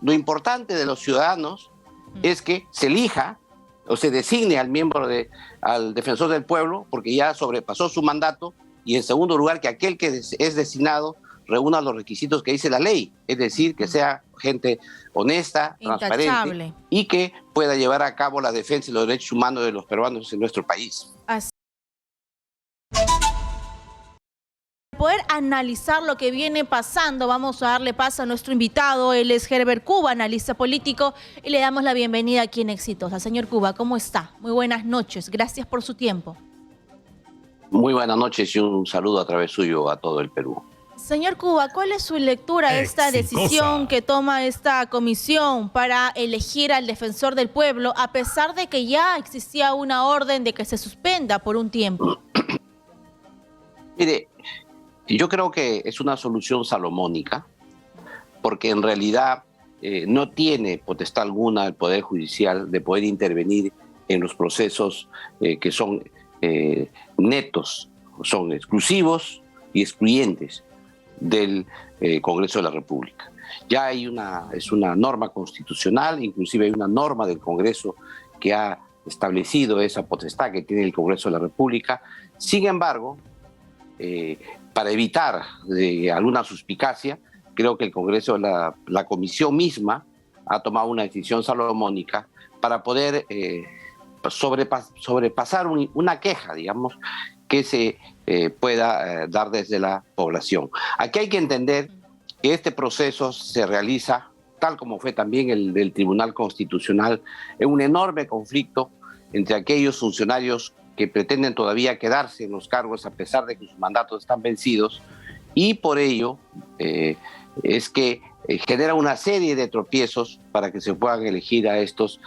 lo importante de los ciudadanos es que se elija o se designe al defensor del pueblo, porque ya sobrepasó su mandato, y en segundo lugar, que aquel que es designado reúna los requisitos que dice la ley, es decir, que sea gente honesta, transparente y que pueda llevar a cabo la defensa de los derechos humanos de los peruanos en nuestro país. Así. Poder analizar lo que viene pasando, vamos a darle paso a nuestro invitado. Él es Herbert Cuba, analista político, y le damos la bienvenida aquí en Exitosa. Señor Cuba, ¿cómo está? Muy buenas noches, gracias por su tiempo. Muy buenas noches y un saludo a través suyo a todo el Perú. Señor Cuba, ¿cuál es su lectura de esta decisión que toma esta comisión para elegir al defensor del pueblo, a pesar de que ya existía una orden de que se suspenda por un tiempo? Mire, yo creo que es una solución salomónica, porque en realidad no tiene potestad alguna el Poder Judicial de poder intervenir en los procesos que son netos, son exclusivos y excluyentes del Congreso de la República. Ya es una norma constitucional, inclusive hay una norma del Congreso que ha establecido esa potestad que tiene el Congreso de la República. Sin embargo, para evitar alguna suspicacia, creo que el Congreso, la comisión misma, ha tomado una decisión salomónica para poder sobrepasar una queja, digamos, que se pueda dar desde la población. Aquí hay que entender que este proceso se realiza, tal como fue también el del Tribunal Constitucional, en un enorme conflicto entre aquellos funcionarios que pretenden todavía quedarse en los cargos a pesar de que sus mandatos están vencidos, y por ello es que genera una serie de tropiezos para que se puedan elegir a estos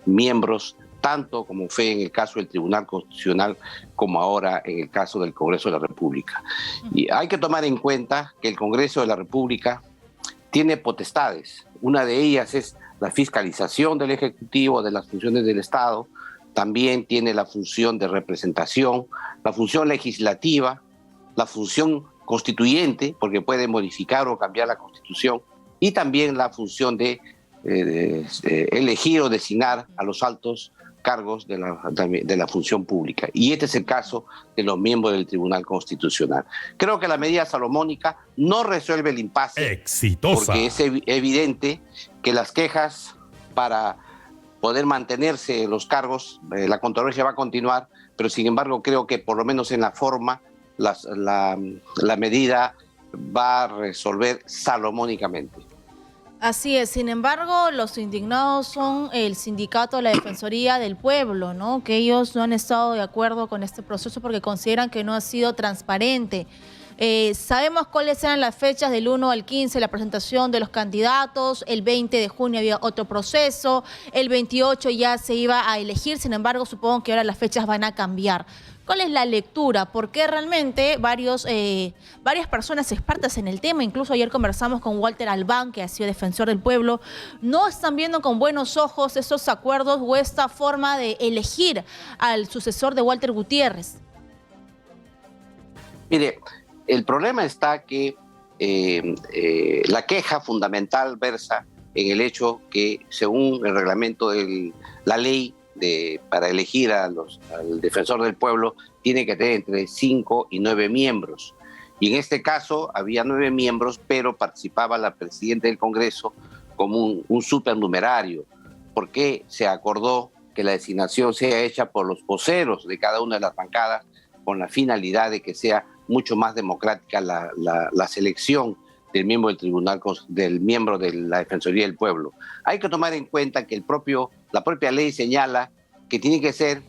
miembros, tanto como fue en el caso del Tribunal Constitucional como ahora en el caso del Congreso de la República. Y hay que tomar en cuenta que el Congreso de la República tiene potestades. Una de ellas es la fiscalización del Ejecutivo, de las funciones del Estado. También tiene la función de representación, la función legislativa, la función constituyente, porque puede modificar o cambiar la Constitución, y también la función de elegir o designar a los altos cargos de la función pública. Y este es el caso de los miembros del Tribunal Constitucional. Creo que la medida salomónica no resuelve el impasse. Exitosa. Porque es evidente que las quejas para poder mantenerse en los cargos, la controversia va a continuar, pero sin embargo creo que por lo menos en la forma la medida va a resolver salomónicamente. Así es, sin embargo, los indignados son el sindicato de la Defensoría del Pueblo, ¿no? Que ellos no han estado de acuerdo con este proceso porque consideran que no ha sido transparente. Sabemos cuáles eran las fechas del 1 al 15, la presentación de los candidatos, el 20 de junio había otro proceso, el 28 ya se iba a elegir, sin embargo, supongo que ahora las fechas van a cambiar. ¿Cuál es la lectura? Porque realmente varias personas expertas en el tema, incluso ayer conversamos con Walter Albán, que ha sido defensor del pueblo, no están viendo con buenos ojos esos acuerdos o esta forma de elegir al sucesor de Walter Gutiérrez? Mire, el problema está que la queja fundamental versa en el hecho que, según el reglamento de la ley para elegir al defensor del pueblo, tiene que tener entre 5 y 9 miembros. Y en este caso había 9 miembros, pero participaba la presidenta del Congreso como un supernumerario, porque se acordó que la designación sea hecha por los voceros de cada una de las bancadas, con la finalidad de que sea mucho más democrática la selección del miembro de la Defensoría del Pueblo. Hay que tomar en cuenta que la propia ley señala que tiene que ser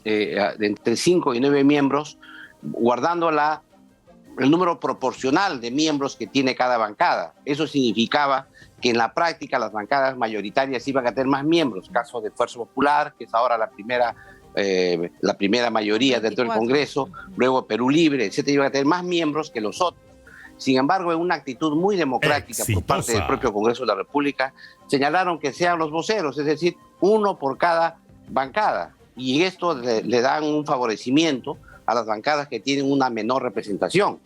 entre 5 y 9 miembros, guardando el número proporcional de miembros que tiene cada bancada. Eso significaba que en la práctica las bancadas mayoritarias iban a tener más miembros, caso de Fuerza Popular, que es ahora la primera mayoría dentro del Congreso, luego Perú Libre, etcétera, iban a tener más miembros que los otros. Sin embargo, en una actitud muy democrática por parte del propio Congreso de la República, señalaron que sean los voceros, es decir, uno por cada bancada. Y esto le dan un favorecimiento a las bancadas que tienen una menor representación.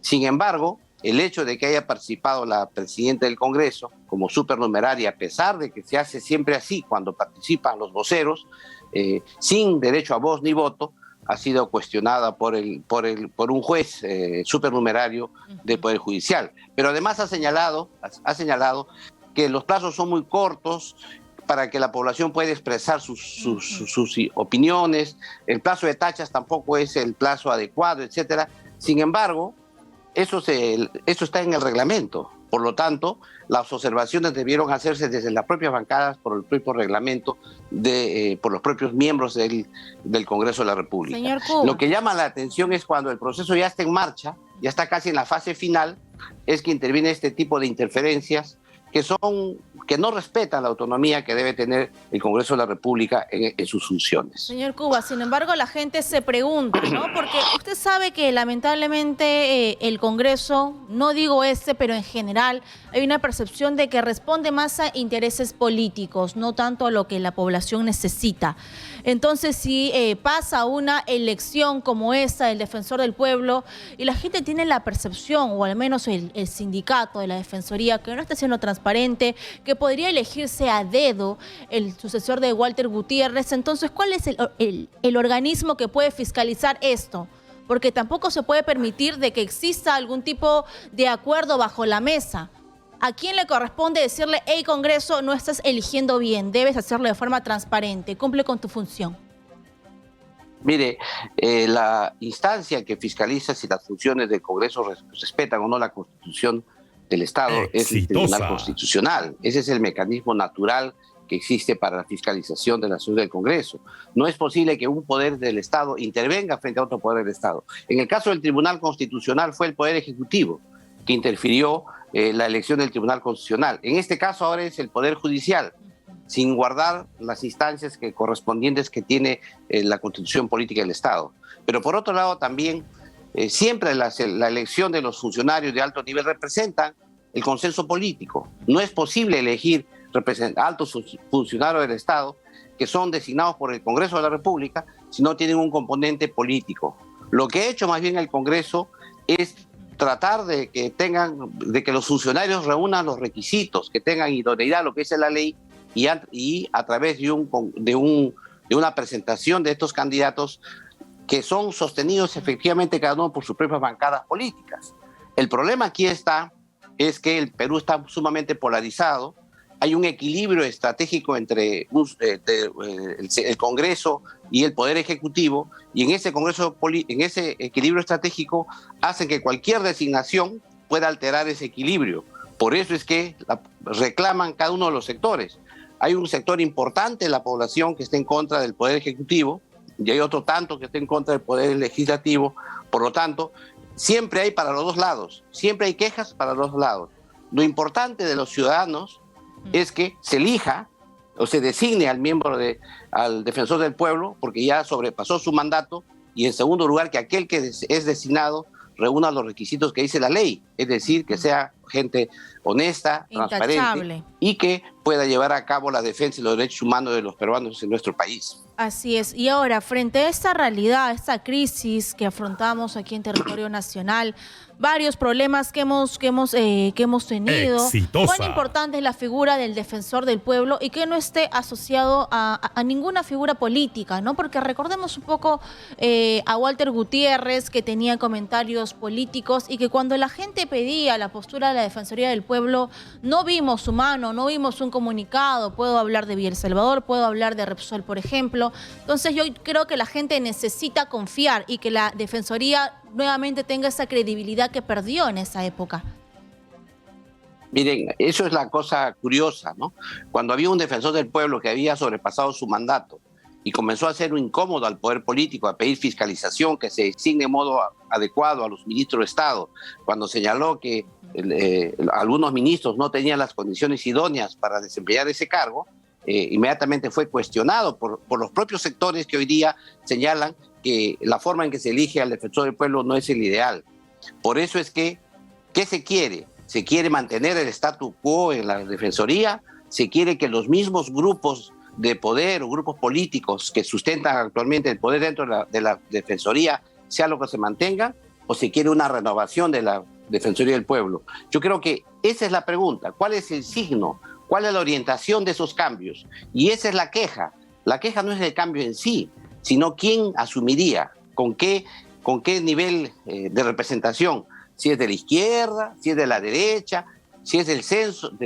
Sin embargo, el hecho de que haya participado la presidenta del Congreso como supernumeraria, a pesar de que se hace siempre así cuando participan los voceros, sin derecho a voz ni voto, ha sido cuestionada por un juez supernumerario del Poder Judicial. Pero además ha señalado que los plazos son muy cortos para que la población pueda expresar sus opiniones, el plazo de tachas tampoco es el plazo adecuado, etcétera. Sin embargo, eso está en el reglamento. Por lo tanto, las observaciones debieron hacerse desde las propias bancadas, por el propio reglamento, por los propios miembros del Congreso de la República. Señor Cuba. Lo que llama la atención es cuando el proceso ya está en marcha, ya está casi en la fase final, es que interviene este tipo de interferencias que no respetan la autonomía que debe tener el Congreso de la República en sus funciones. Señor Cuba, sin embargo, la gente se pregunta, ¿no? Porque usted sabe que lamentablemente el Congreso, no digo pero en general, hay una percepción de que responde más a intereses políticos, no tanto a lo que la población necesita. Entonces, si pasa una elección como esta, el Defensor del Pueblo, y la gente tiene la percepción, o al menos el sindicato de la Defensoría, que no está siendo transparente, que podría elegirse a dedo el sucesor de Walter Gutiérrez, entonces, ¿cuál es el organismo que puede fiscalizar esto? Porque tampoco se puede permitir de que exista algún tipo de acuerdo bajo la mesa. ¿A quién le corresponde decirle, hey, Congreso, no estás eligiendo bien, debes hacerlo de forma transparente, cumple con tu función? Mire, la instancia que fiscaliza si las funciones del Congreso respetan o no la Constitución del Estado es el Tribunal Constitucional. Ese es el mecanismo natural que existe para la fiscalización de la acción del Congreso. No es posible que un poder del Estado intervenga frente a otro poder del Estado. En el caso del Tribunal Constitucional fue el Poder Ejecutivo que interfirió la elección del Tribunal Constitucional. En este caso ahora es el Poder Judicial, sin guardar las instancias correspondientes que tiene la Constitución Política del Estado. Pero por otro lado también, siempre la elección de los funcionarios de alto nivel representan el consenso político. No es posible elegir altos funcionarios del Estado que son designados por el Congreso de la República si no tienen un componente político. Lo que ha hecho más bien el Congreso es tratar de que los funcionarios reúnan los requisitos, que tengan idoneidad, lo que dice la ley, y a través de una presentación de estos candidatos que son sostenidos efectivamente cada uno por sus propias bancadas políticas. El problema aquí es que el Perú está sumamente polarizado. Hay un equilibrio estratégico entre el Congreso y el Poder Ejecutivo, y en ese equilibrio estratégico hacen que cualquier designación pueda alterar ese equilibrio. Por eso es que reclaman cada uno de los sectores. Hay un sector importante de la población que está en contra del Poder Ejecutivo y hay otro tanto que está en contra del Poder Legislativo. Por lo tanto, siempre hay para los dos lados, siempre hay quejas para los dos lados. Lo importante de los ciudadanos es que se elija o se designe al defensor del pueblo, porque ya sobrepasó su mandato, y en segundo lugar que aquel que es designado reúna los requisitos que dice la ley, es decir, que sea gente honesta, transparente y que pueda llevar a cabo la defensa de los derechos humanos de los peruanos en nuestro país. Así es. Y ahora, frente a esta realidad, a esta crisis que afrontamos aquí en territorio nacional, varios problemas que hemos tenido, cuán importante es la figura del defensor del pueblo y que no esté asociado a ninguna figura política, ¿no? Porque recordemos un poco a Walter Gutiérrez, que tenía comentarios políticos y que cuando la gente pedía la postura de la Defensoría del Pueblo, no vimos su mano, no vimos un comunicado. Puedo hablar de Villa El Salvador, puedo hablar de Repsol, por ejemplo. Entonces yo creo que la gente necesita confiar y que la Defensoría nuevamente tenga esa credibilidad que perdió en esa época. Miren, eso es la cosa curiosa, ¿no? Cuando había un defensor del pueblo que había sobrepasado su mandato y comenzó a hacer un incómodo al poder político, a pedir fiscalización, que se designe de modo adecuado a los ministros de Estado, cuando señaló que algunos ministros no tenían las condiciones idóneas para desempeñar ese cargo, inmediatamente fue cuestionado por los propios sectores que hoy día señalan que la forma en que se elige al defensor del pueblo no es el ideal. Por eso es que, ¿qué se quiere? Se quiere mantener el statu quo en la Defensoría, se quiere que los mismos grupos de poder o grupos políticos que sustentan actualmente el poder dentro de la Defensoría sea lo que se mantenga, o se quiere una renovación de Defensoría del Pueblo. Yo creo que esa es la pregunta. ¿Cuál es el signo? ¿Cuál es la orientación de esos cambios? Y esa es la queja. La queja no es el cambio en sí, sino quién asumiría, con qué nivel de representación, si es de la izquierda, si es de la derecha, si es del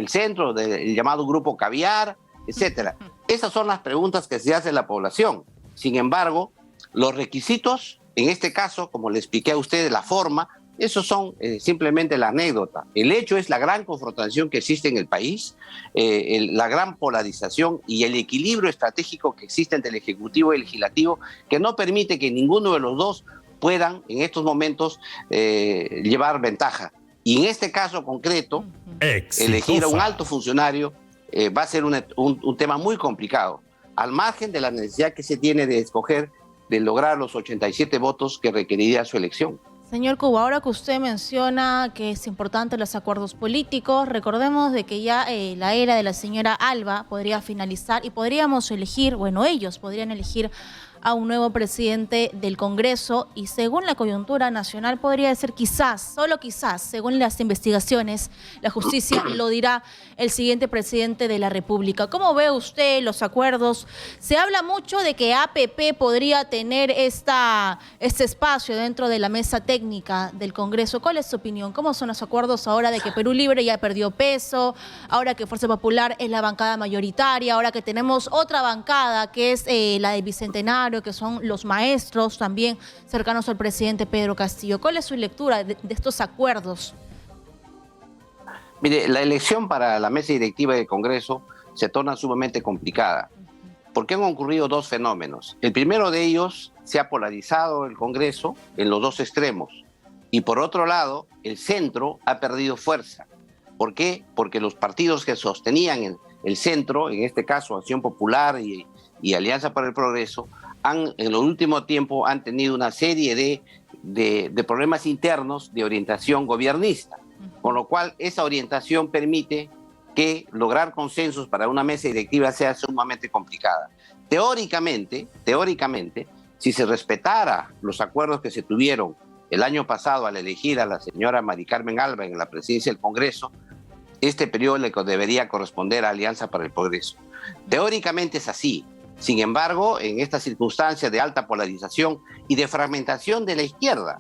centro, del llamado grupo caviar, etcétera. Esas son las preguntas que se hace la población. Sin embargo, los requisitos, en este caso, como le expliqué a ustedes, la forma, esos son simplemente la anécdota. El hecho es la gran confrontación que existe en el país, la gran polarización y el equilibrio estratégico que existe entre el Ejecutivo y el Legislativo, que no permite que ninguno de los dos puedan en estos momentos llevar ventaja. Y en este caso concreto, elegir a un alto funcionario va a ser un tema muy complicado, al margen de la necesidad que se tiene de escoger, de lograr los 87 votos que requeriría su elección. Señor Cuba, ahora que usted menciona que es importante los acuerdos políticos, recordemos de que ya la era de la señora Alba podría finalizar y podríamos elegir, bueno, ellos podrían elegir a un nuevo presidente del Congreso y según la coyuntura nacional podría ser quizás, solo quizás, según las investigaciones, la justicia lo dirá el siguiente presidente de la República. ¿Cómo ve usted los acuerdos? Se habla mucho de que APP podría tener este espacio dentro de la mesa técnica del Congreso. ¿Cuál es su opinión? ¿Cómo son los acuerdos ahora de que Perú Libre ya perdió peso, ahora que Fuerza Popular es la bancada mayoritaria, ahora que tenemos otra bancada que es la de Bicentenario, que son los maestros también cercanos al presidente Pedro Castillo? ¿Cuál es su lectura de estos acuerdos? Mire, la elección para la mesa directiva del Congreso se torna sumamente complicada, porque han ocurrido dos fenómenos. El primero de ellos, se ha polarizado el Congreso en los dos extremos, y por otro lado, el centro ha perdido fuerza. ¿Por qué? Porque los partidos que sostenían el centro, en este caso Acción Popular y Alianza para el Progreso, en el último tiempo han tenido una serie de problemas internos de orientación gobernista, con lo cual esa orientación permite que lograr consensos para una mesa directiva sea sumamente complicada. Teóricamente, si se respetara los acuerdos que se tuvieron el año pasado al elegir a la señora Mari Carmen Alba en la presidencia del Congreso, este periodo le debería corresponder a Alianza para el Progreso. Teóricamente es así. Sin embargo, en estas circunstancias de alta polarización y de fragmentación de la izquierda,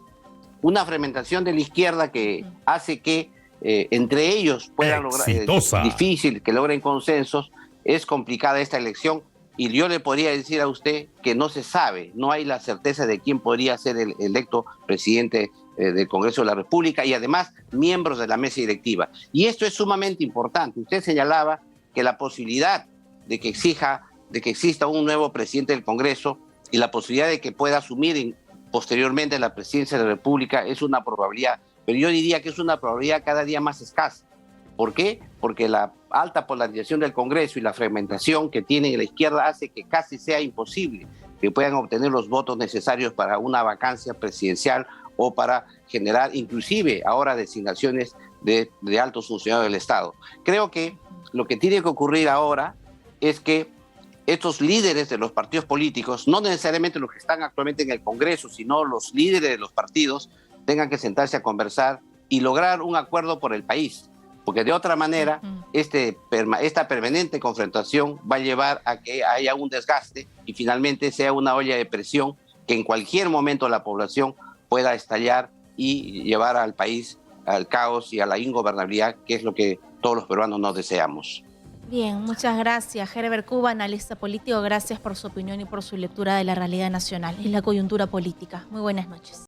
una fragmentación de la izquierda que hace que entre ellos puedan lograr, es difícil que logren consensos, es complicada esta elección y yo le podría decir a usted que no se sabe, no hay la certeza de quién podría ser el electo presidente del Congreso de la República y además miembros de la mesa directiva. Y esto es sumamente importante. Usted señalaba que la posibilidad de que exista un nuevo presidente del Congreso y la posibilidad de que pueda asumir posteriormente la presidencia de la República es una probabilidad, pero yo diría que es una probabilidad cada día más escasa. ¿Por qué? Porque la alta polarización del Congreso y la fragmentación que tiene la izquierda hace que casi sea imposible que puedan obtener los votos necesarios para una vacancia presidencial o para generar inclusive ahora designaciones de altos funcionarios del Estado. Creo que lo que tiene que ocurrir ahora es que estos líderes de los partidos políticos, no necesariamente los que están actualmente en el Congreso, sino los líderes de los partidos, tengan que sentarse a conversar y lograr un acuerdo por el país. Porque de otra manera, esta permanente confrontación va a llevar a que haya un desgaste y finalmente sea una olla de presión que en cualquier momento la población pueda estallar y llevar al país al caos y a la ingobernabilidad, que es lo que todos los peruanos no deseamos. Bien, muchas gracias. Herbert Cuba, analista político, gracias por su opinión y por su lectura de la realidad nacional y la coyuntura política. Muy buenas noches.